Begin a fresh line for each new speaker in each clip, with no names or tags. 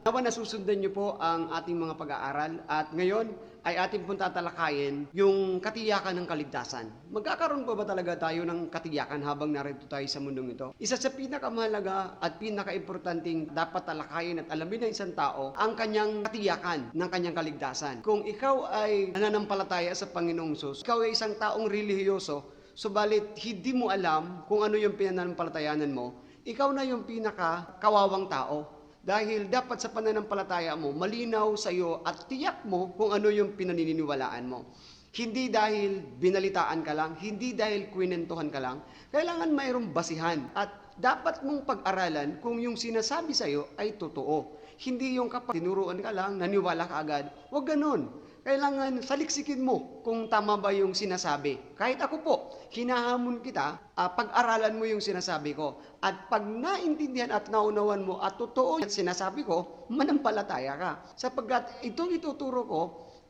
Nawa nasusundan niyo po ang ating mga pag-aaral at ngayon ay ating pong tatalakayin yung katiyakan ng kaligtasan. Magkakaroon po ba talaga tayo ng katiyakan habang narito tayo sa mundong ito? Isa sa pinakamahalaga at pinakaimportanteng dapat talakayin at alamin ng isang tao ang kanyang katiyakan ng kanyang kaligtasan. Kung ikaw ay nananampalataya sa Panginoong Hesus, ikaw ay isang taong relihiyoso, subalit hindi mo alam kung ano yung pinanampalatayanan mo, ikaw na yung pinakakawawang tao. Dahil dapat sa pananampalataya mo, malinaw sa iyo at tiyak mo kung ano yung pinaniniwalaan mo. Hindi dahil binalitaan ka lang, hindi dahil kwinentuhan ka lang, kailangan mayroong basihan at dapat mong pag-aralan kung yung sinasabi sa iyo ay totoo. Hindi yung kapag tinuruan ka lang, naniwala ka agad, huwag ganun. Kailangan saliksikin mo kung tama ba yung sinasabi. Kahit ako po, hinahamon kita, pag-aralan mo yung sinasabi ko. At pag naintindihan at naunawan mo at totoo yung sinasabi ko, manampalataya ka. Sapagkat itong ituturo ko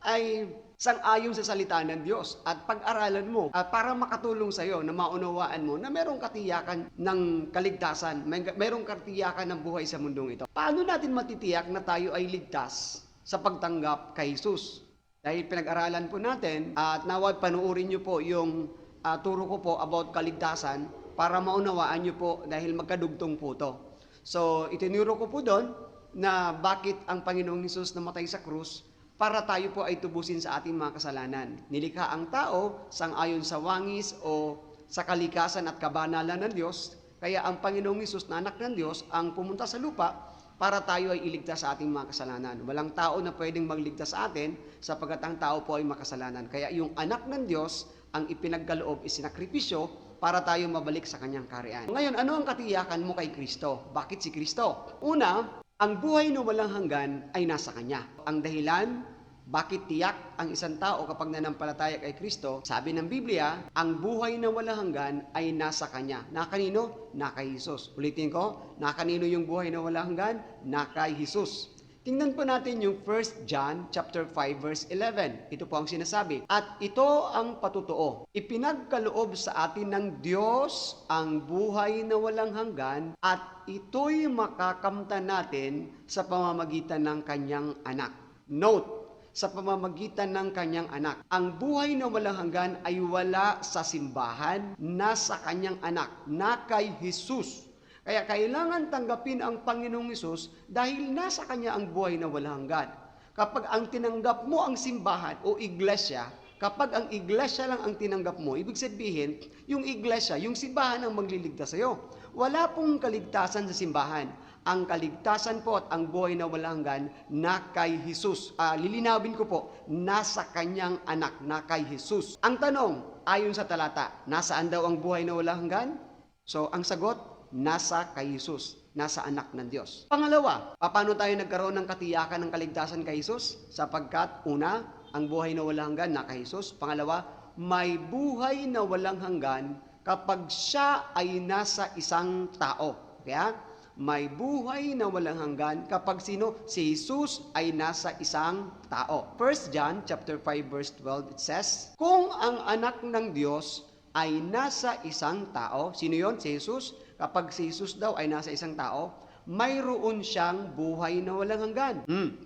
ay sang-ayon sa salita ng Diyos. At pag-aralan mo para makatulong sa iyo na maunawaan mo na mayroong katiyakan ng kaligtasan, mayroong katiyakan ng buhay sa mundong ito. Paano natin matitiyak na tayo ay ligtas sa pagtanggap kay Jesus? Dahil pinag-aralan po natin at nawag panuorin nyo po yung turo ko po about kaligtasan para maunawaan nyo po dahil magkadugtong po to. So itinuro ko po doon na bakit ang Panginoong Hesus namatay sa krus para tayo po ay tubusin sa ating mga kasalanan. Nilikha ang tao sang-ayon sa wangis o sa kalikasan at kabanalan ng Diyos. Kaya ang Panginoong Hesus na anak ng Diyos ang pumunta sa lupa para tayo ay iligtas sa ating mga kasalanan. Walang tao na pwedeng magligtas sa atin sapagkat ang tao po ay makasalanan. Kaya yung anak ng Diyos ang ipinagkaloob, isinakripisyo para tayo mabalik sa kanyang kaharian. Ngayon, ano ang katiyakan mo kay Kristo? Bakit si Kristo? Una, ang buhay na walang hanggan ay nasa kanya. Ang dahilan, bakit tiyak ang isang tao kapag nanampalataya kay Kristo? Sabi ng Biblia, ang buhay na walang hanggan ay nasa Kanya. Na kanino? Na kay Jesus. Ulitin ko, na kanino yung buhay na walang hanggan? Na kay Jesus. Tingnan po natin yung 1 John chapter 5 verse 11. Ito po ang sinasabi. At ito ang patutuo. Ipinagkaloob sa atin ng Diyos ang buhay na walang hanggan at ito'y makakamtan natin sa pamamagitan ng kanyang anak. Note, sa pamamagitan ng kanyang anak. Ang buhay na walang hanggan ay wala sa simbahan, nasa kanyang anak, na kay Jesus. Kaya kailangan tanggapin ang Panginoong Hesus dahil nasa kanya ang buhay na walang hanggan. Kapag ang tinanggap mo ang simbahan o iglesia, kapag ang iglesia lang ang tinanggap mo, ibig sabihin, yung iglesia, yung simbahan ang magliligtas sa iyo. Wala pong kaligtasan sa simbahan. Ang kaligtasan po at ang buhay na walang hanggan na kay Jesus. Lilinawin ko po, nasa kanyang anak, na kay Jesus. Ang tanong, ayon sa talata, nasaan daw ang buhay na walang hanggan? So, ang sagot, nasa kay Jesus, nasa anak ng Diyos. Pangalawa, paano tayo nagkaroon ng katiyakan ng kaligtasan kay Jesus? Sapagkat, una, ang buhay na walang hanggan na kay Jesus. Pangalawa, may buhay na walang hanggan kapag siya ay nasa isang tao. Kaya, may buhay na walang hanggan kapag sino? Si Jesus ay nasa isang tao. 1 John chapter 5 verse 12 it says, kung ang anak ng Diyos ay nasa isang tao, sino yon? Si Jesus. Kapag si Jesus daw ay nasa isang tao, mayroon siyang buhay na walang hanggan.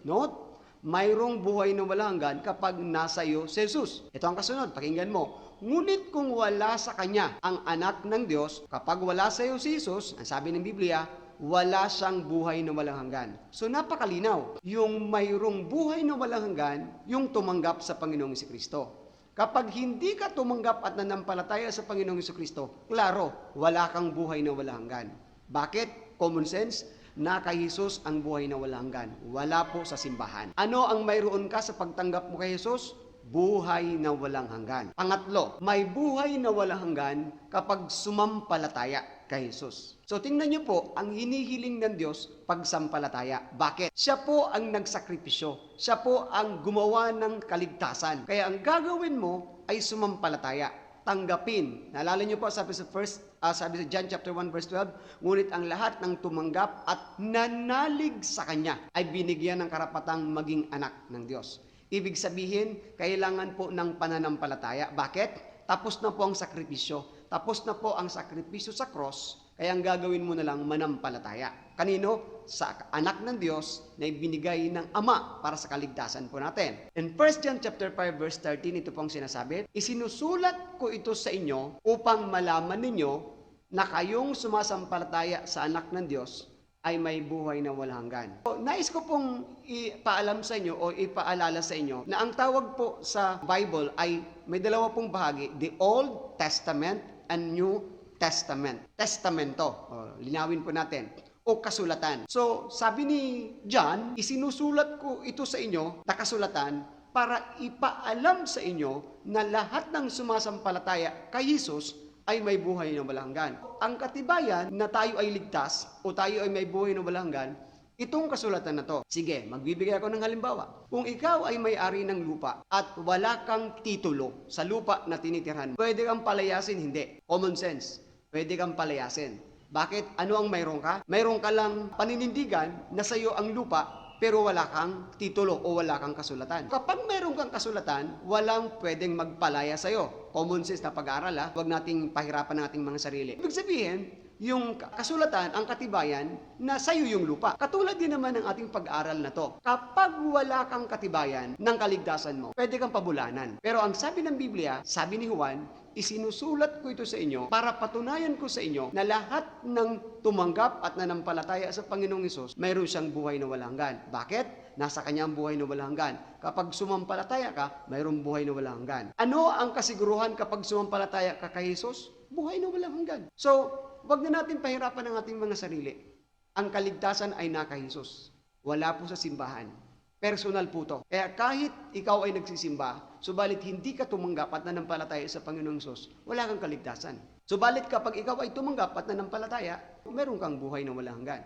Note? Mayroong buhay na walang hanggan kapag nasa iyo si Jesus. Ito ang kasunod, pakinggan mo. Ngunit kung wala sa kanya ang anak ng Diyos, kapag wala sa iyo si Jesus, ang sabi ng Biblia, wala siyang buhay na walang hanggan. So napakalinaw, yung mayroong buhay na walang hanggan, yung tumanggap sa Panginoong Jesucristo. Kapag hindi ka tumanggap at nanampalataya sa Panginoong Jesucristo, klaro, wala kang buhay na walang hanggan. Bakit? Common sense, na kay Jesus ang buhay na walang hanggan. Wala po sa simbahan. Ano ang mayroon ka sa pagtanggap mo kay Jesus? Buhay na walang hanggan. Pangatlo, may buhay na walang hanggan kapag sumampalataya kay Jesus. So tingnan niyo po, ang hinihiling ng Diyos, pagsampalataya. Bakit? Siya po ang nagsakripisyo. Siya po ang gumawa ng kaligtasan. Kaya ang gagawin mo ay sumampalataya. Tanggapin. Naalala niyo po, sabi sa John chapter 1 verse 12, ngunit ang lahat ng tumanggap at nanalig sa Kanya ay binigyan ng karapatang maging anak ng Diyos. Ibig sabihin, kailangan po ng pananampalataya. Bakit? Tapos na po ang sakripisyo. Tapos na po ang sakripisyo sa cross. Kaya ang gagawin mo na lang manampalataya. Kanino? Sa anak ng Diyos na ibinigay ng Ama para sa kaligtasan po natin. In 1 John chapter 5 verse 13, ito pong sinasabi, isinusulat ko ito sa inyo upang malaman ninyo na kayong sumasampalataya sa anak ng Diyos ay may buhay na walang hanggan. So, nais ko pong ipaalam sa inyo o ipaalala sa inyo na ang tawag po sa Bible ay may dalawa pong bahagi, the Old Testament and New Testament. Testamento. Linawin po natin. O kasulatan. So, sabi ni John, isinusulat ko ito sa inyo na kasulatan para ipaalam sa inyo na lahat ng sumasampalataya kay Jesus ay may buhay na walang hanggan. Ang katibayan na tayo ay ligtas o tayo ay may buhay na walang hanggan, itong kasulatan na to. Sige, magbibigay ako ng halimbawa. Kung ikaw ay may-ari ng lupa at wala kang titulo sa lupa na tinitirhan, pwede kang palayasin? Hindi. Common sense. Pwede kang palayasin. Bakit? Ano ang mayroon ka? Mayroon ka lang paninindigan na sa iyo ang lupa pero wala kang titulo o wala kang kasulatan. Kapag mayroon kang kasulatan, walang pwedeng magpalaya sa iyo. Common sense na pag-aaral, ha? Huwag nating pahirapan ng ating mga sarili. Ibig sabihin, yung kasulatan, ang katibayan na sa iyo yung lupa. Katulad din naman ng ating pag-aral na to. Kapag wala kang katibayan ng kaligtasan mo, pwede kang pabulanan. Pero ang sabi ng Biblia, sabi ni Juan, isinusulat ko ito sa inyo para patunayan ko sa inyo na lahat ng tumanggap at nanampalataya sa Panginoong Hesus, mayroon siyang buhay na walang hanggan. Bakit? Nasa kanya ang buhay na walang hanggan. Kapag sumampalataya ka, mayroong buhay na walang hanggan. Ano ang kasiguruhan kapag sumampalataya ka kay Hesus? Buhay na walang hanggan. So, wag na natin pahirapan ang ating mga sarili. Ang kaligtasan ay naka Hesus. Wala po sa simbahan. Personal po to. Kaya kahit ikaw ay nagsisimba, subalit hindi ka tumanggap at nanampalataya sa Panginoong Hesus, wala kang kaligtasan. Subalit kapag ikaw ay tumanggap at nanampalataya, meron kang buhay na walang hanggan.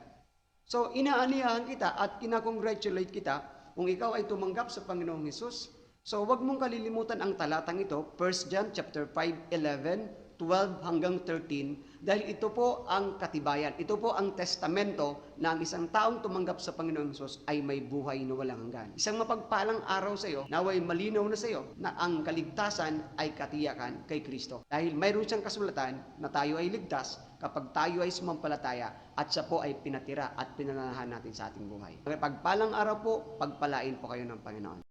So, inaaniyahan kita at kinakongratulate kita kung ikaw ay tumanggap sa Panginoong Hesus. So, wag mong kalilimutan ang talatang ito, 1 John chapter 5, 11, 12 hanggang 13, dahil ito po ang katibayan, ito po ang testamento na ang isang taong tumanggap sa Panginoong Hesus ay may buhay na walang hanggan. Isang mapagpalang araw sa iyo, naway malinaw na sa iyo na ang kaligtasan ay katiyakan kay Kristo. Dahil mayroon siyang kasulatan na tayo ay ligtas kapag tayo ay sumampalataya at siya po ay pinatira at pinananahan natin sa ating buhay. Pagpalang araw po, pagpalain po kayo ng Panginoon.